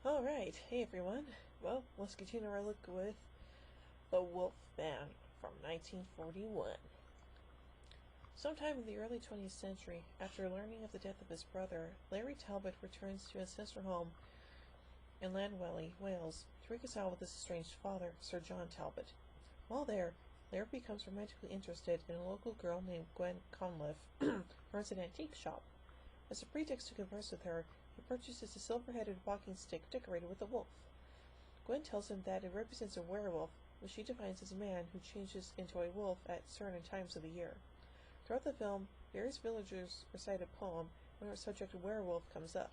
Alright, hey everyone. Well, let's continue our look with The Wolf Man from 1941. Sometime in the early 20th century, after learning of the death of his brother, Larry Talbot returns to his ancestral home in Llanwelly, Wales, to reconcile with his estranged father, Sir John Talbot. While there, Larry becomes romantically interested in a local girl named Gwen Conliffe, who runs an antique shop. As a pretext to converse with her, he purchases a silver-headed walking stick decorated with a wolf. Gwen tells him that it represents a werewolf, which she defines as a man who changes into a wolf at certain times of the year. Throughout the film, various villagers recite a poem when the subject of werewolf comes up.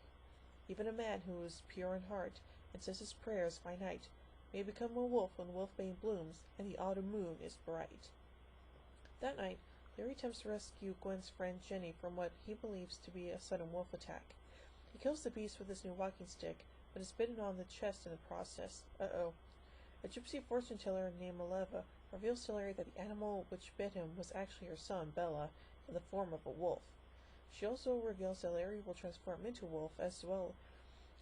Even a man who is pure in heart and says his prayers by night may become a wolf when the wolfbane blooms and the autumn moon is bright. That night, Larry attempts to rescue Gwen's friend Jenny from what he believes to be a sudden wolf attack. He kills the beast with his new walking stick, but is bitten on the chest in the process. A gypsy fortune teller named Maleva reveals to Larry that the animal which bit him was actually her son, Bella, in the form of a wolf. She also reveals that Larry will transform into a wolf as well,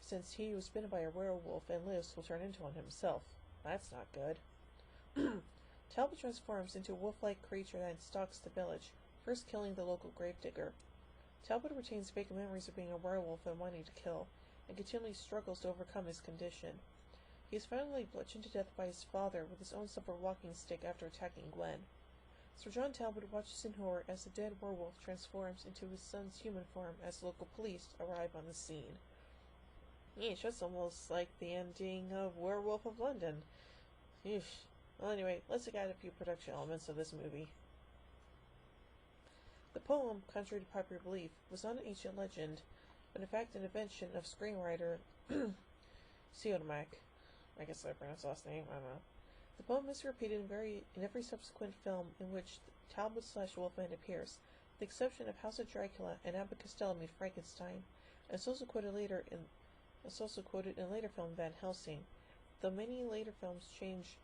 since he was bitten by a werewolf and Liz will turn into one himself. That's not good. Talbot transforms into a wolf-like creature that stalks the village, first killing the local gravedigger. Talbot retains vague memories of being a werewolf and wanting to kill, and continually struggles to overcome his condition. He is finally bludgeoned to death by his father with his own silver walking stick after attacking Gwen. Sir John Talbot watches in horror as the dead werewolf transforms into his son's human form as local police arrive on the scene. Yeesh, that's almost like the ending of Werewolf of London. Yeesh. Well, anyway, let's look at a few production elements of this movie. The poem, contrary to popular belief, was not an ancient legend, but in fact an invention of screenwriter Siodomak. I guess I pronounced the last name, I don't know. The poem is repeated in every subsequent film in which Talbot/Wolfman appears, with the exception of House of Dracula and Abbott Costello meet Frankenstein, and it's also quoted in later film Van Helsing, though many later films change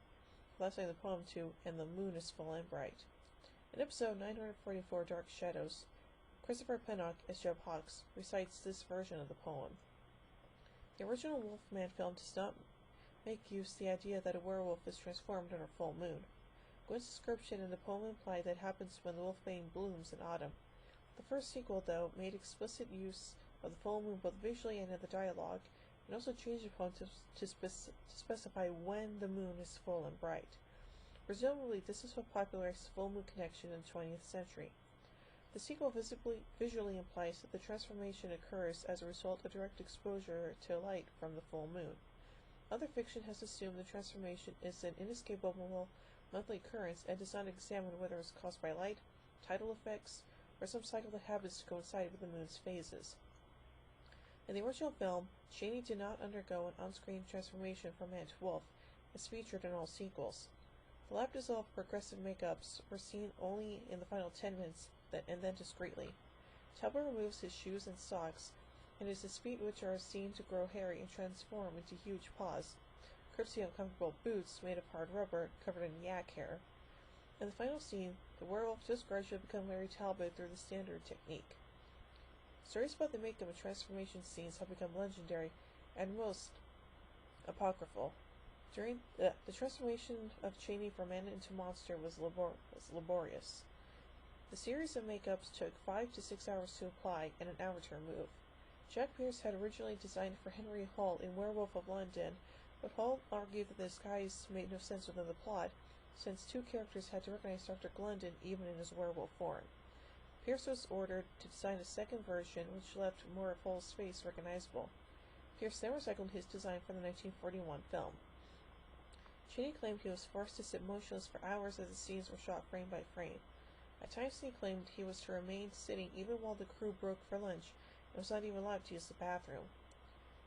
the last line of the poem to, "and the moon is full and bright." In episode 944, Dark Shadows, Christopher Pennock, as Jeb Hawks, recites this version of the poem. The original Wolfman film does not make use of the idea that a werewolf is transformed on a full moon. Gwen's description in the poem implied that happens when the wolfbane blooms in autumn. The first sequel, though, made explicit use of the full moon both visually and in the dialogue, and also changed the poem to specify when the moon is full and bright. Presumably, this is what popularized the full moon connection in the 20th century. The sequel visually implies that the transformation occurs as a result of direct exposure to light from the full moon. Other fiction has assumed the transformation is an inescapable monthly occurrence and does not examine whether it is caused by light, tidal effects, or some cycle that happens to coincide with the moon's phases. In the original film, Cheney did not undergo an on-screen transformation from man to wolf, as featured in all sequels. The lab-dissolved progressive makeups were seen only in the final 10 minutes, and then discreetly. Talbot removes his shoes and socks, and it is his feet which are seen to grow hairy and transform into huge paws, courtesy of uncomfortable boots made of hard rubber covered in yak hair. In the final scene, the werewolf does gradually become Larry Talbot through the standard technique. Stories about the makeup and transformation scenes have become legendary and most apocryphal. During the transformation of Cheney from man into monster was laborious. The series of makeups took 5 to 6 hours to apply and an hour to remove. Jack Pierce had originally designed for Henry Hall in Werewolf of London, but Hall argued that the disguise made no sense within the plot, since two characters had to recognize Dr. Glendon even in his werewolf form. Pierce was ordered to design a second version, which left more of Hall's face recognizable. Pierce then recycled his design for the 1941 film. Cheney claimed he was forced to sit motionless for hours as the scenes were shot frame by frame. At times he claimed he was to remain sitting even while the crew broke for lunch, and was not even allowed to use the bathroom.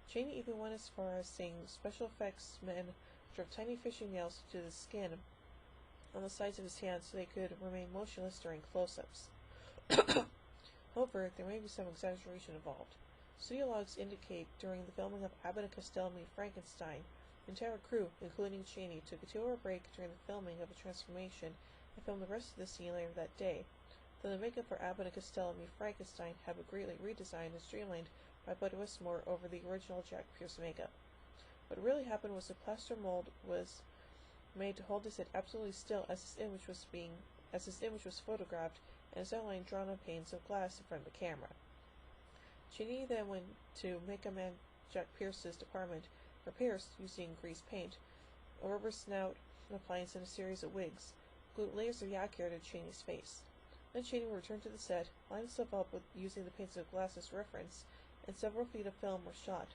Cheney even went as far as saying special effects men drove tiny fishing nails into the skin on the sides of his hands so they could remain motionless during close-ups. However, there may be some exaggeration involved. Studio logs indicate during the filming of Abbott and Costello meet Frankenstein, the entire crew, including Cheney, took a 2-hour break during the filming of a transformation and filmed the rest of the scene later that day, though the makeup for Abbott and Costello meet Frankenstein had been greatly redesigned and streamlined by Bud Westmore over the original Jack Pierce makeup. What really happened was the plaster mold was made to hold his head absolutely still as his image was photographed and his outline drawn on panes of glass in front of the camera. Cheney then went to Makeup Man Jack Pierce's department, where Pierce, using grease paint, a rubber snout appliance, and a series of wigs, glued layers of yak hair to Cheney's face. Then Cheney returned to the set, lined himself up with using the panes of glass as reference, and several feet of film were shot.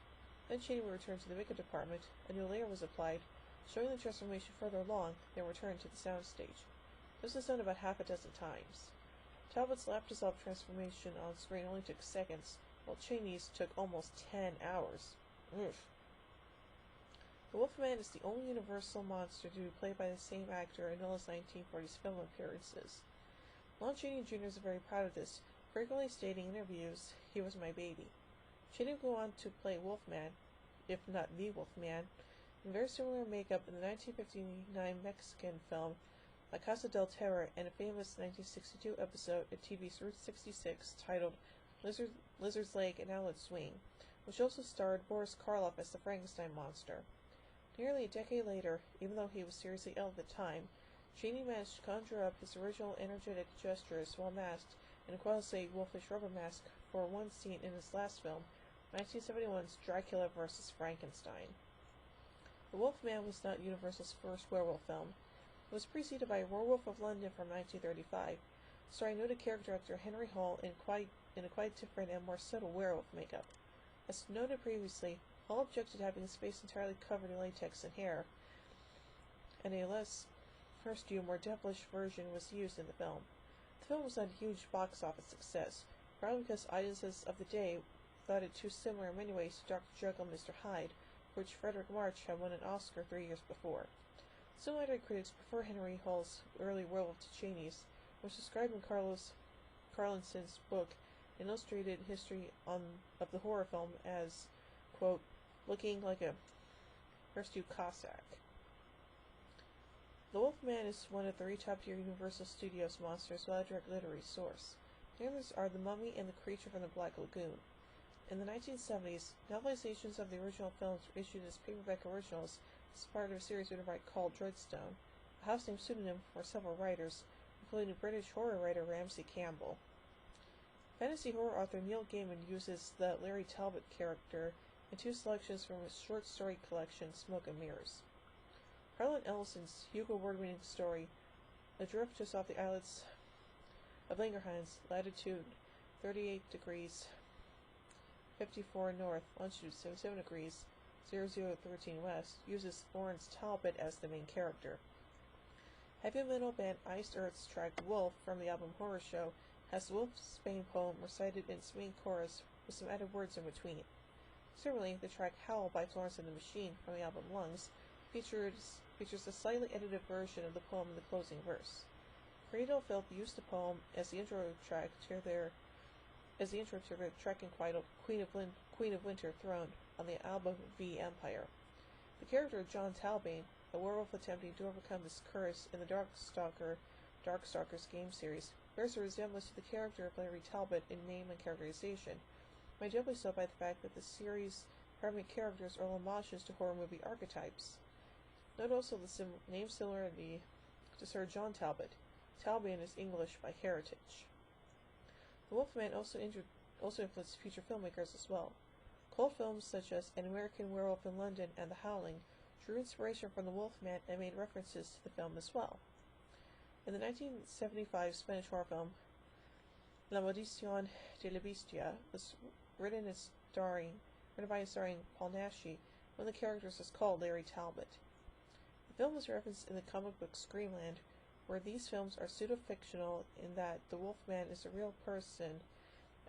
Then Cheney returned to the makeup department, a new layer was applied, showing the transformation further along, then returned to the soundstage. This was done about half a dozen times. Talbot's lap-dissolved transformation on screen only took seconds, while Cheney's took almost 10 hours. Oof. The Wolfman is the only Universal monster to be played by the same actor in all his 1940s film appearances. Lon Chaney Jr. is very proud of this, frequently stating in interviews, "He was my baby." Chaney would go on to play Wolfman, if not the Wolfman, in very similar makeup in the 1959 Mexican film La Casa del Terror and a famous 1962 episode of TV's Route 66 titled Lizard's Leg and Owlet's Wing, which also starred Boris Karloff as the Frankenstein monster. Nearly a decade later, even though he was seriously ill at the time, Chaney managed to conjure up his original energetic gestures while masked in a quasi-wolfish rubber mask for one scene in his last film, 1971's Dracula vs. Frankenstein. The Wolfman was not Universal's first werewolf film. It was preceded by Werewolf of London from 1935, starring noted character actor Henry Hall in a quite different and more subtle werewolf makeup. As noted previously, Hall objected to having his face entirely covered in latex and hair, and a less hirsute, more devilish version was used in the film. The film was not a huge box office success, probably because audiences of the day thought it too similar in many ways to Dr. Jekyll and Mr. Hyde, for which Frederick March had won an Oscar 3 years before. Some literary critics prefer Henry Hall's early werewolf to Chaney's, which is described in Carlinson's book, An Illustrated History of the Horror Film, as, quote, looking like a hirsute Cossack. The Wolfman is one of 3 top-tier Universal Studios monsters without a direct literary source. The others are The Mummy and The Creature from the Black Lagoon. In the 1970s, novelizations of the original films were issued as paperback originals as part of a series written by Carl Dreadstone, a house-name pseudonym for several writers, including British horror writer Ramsey Campbell. Fantasy horror author Neil Gaiman uses the Larry Talbot character in 2 selections from his short story collection, Smoke and Mirrors. Harlan Ellison's Hugo Award-winning story, The Drift just off the islets of Langerhans, latitude 38 degrees 54 north, longitude 77 degrees 0013 west, uses Lawrence Talbot as the main character. Heavy metal band Iced Earth's track Wolf from the album Horror Show has the Wolf's Bane poem recited in its main chorus with some added words in between. Similarly, the track Howl by Florence and the Machine from the album Lungs features a slightly edited version of the poem in the closing verse. Cradle Filth used the poem as the intro track to their track entitled Queen of Winter Throned on the album V Empire. The character of John Talbane, a werewolf attempting to overcome this curse in the Darkstalkers game series, bears a resemblance to the character of Larry Talbot in name and characterization, made doubly so by the fact that the series' primary characters are homages to horror movie archetypes. Note also the name similarity to Sir John Talbot. Talbot is English by heritage. The Wolfman also influenced future filmmakers as well. Cult films such as An American Werewolf in London and The Howling drew inspiration from the Wolfman and made references to the film as well. In the 1975 Spanish horror film La Maldición de la Bestia was written by and starring Paul Naschy, one of the characters is called Larry Talbot. The film is referenced in the comic book Screamland, where these films are pseudo-fictional in that the Wolfman is a real person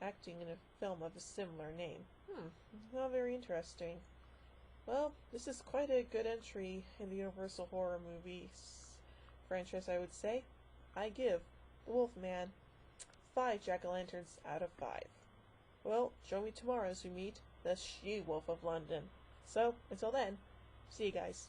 acting in a film of a similar name. Not very interesting. Well, this is quite a good entry in the Universal horror movies franchise, I would say. I give The Wolfman 5 jack-o'-lanterns out of 5. Well, join me tomorrow as we meet the She-Wolf of London. So, until then, see you guys.